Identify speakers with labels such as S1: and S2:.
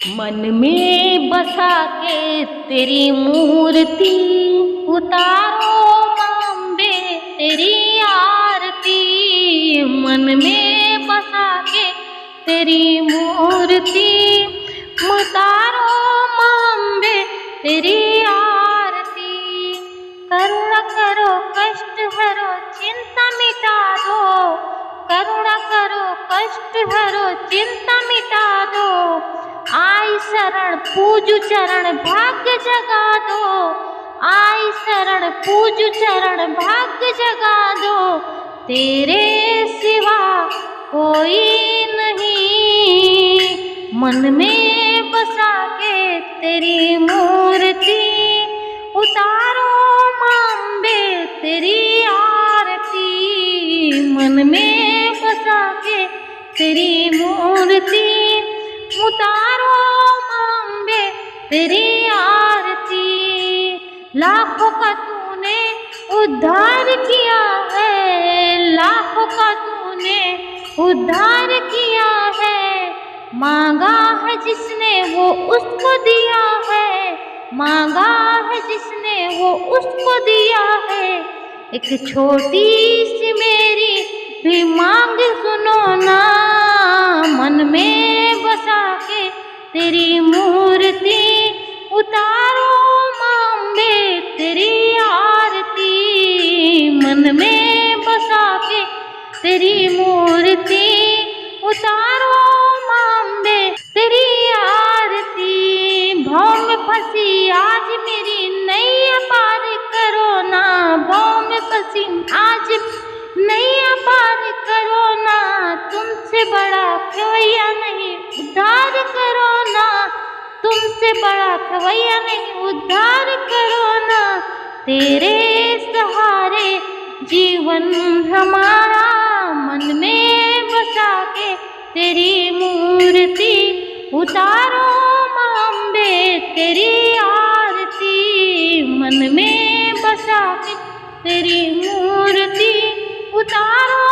S1: मन में बसा के तेरी मूर्ति उतारो मांबे तेरी आरती। मन में बसा के तेरी मूर्ति उतारो मांबे तेरी आरती। करुणा करो कष्ट हरो चिंता मिटा दो, करुणा करो कष्ट हरो चिंता मिटा दो। आई शरण पूजू चरण भाग्य जगा दो, आई शरण पूजू चरण भाग्य जगा दो। तेरे सिवा कोई नहीं, मन में बसा के तेरी मूर्ति उतारो मांबे तेरी आरती। मन में बसा के तेरी मूर्ति उतारो मांबे तेरी आरती। लाखों का तूने उद्धार किया है, लाखों का तूने उद्धार किया है। मांगा है जिसने वो उसको दिया है, मांगा है जिसने वो उसको दिया है। एक छोटी सी मेरी भी मांग सुनो ना, मन में बसा के तेरी मूर्ति उतारो मांबे तेरी आरती। मन में बसा के तेरी मूर्ति उतारो मांबे तेरी आरती। भव में फंसी आज मेरी नैया पार करो ना, भव में फंसी आज नैया पार करो ना। तुमसे बड़ा खवैया नहीं उद्धार करो ना, तुमसे बड़ा खवैया नहीं उद्धार करो ना। तेरे सहारे जीवन हमारा, मन में बसा के तेरी मूर्ति उतारो मांबे तेरी आरती। मन में बसा के तेरी मूर्ति उतारो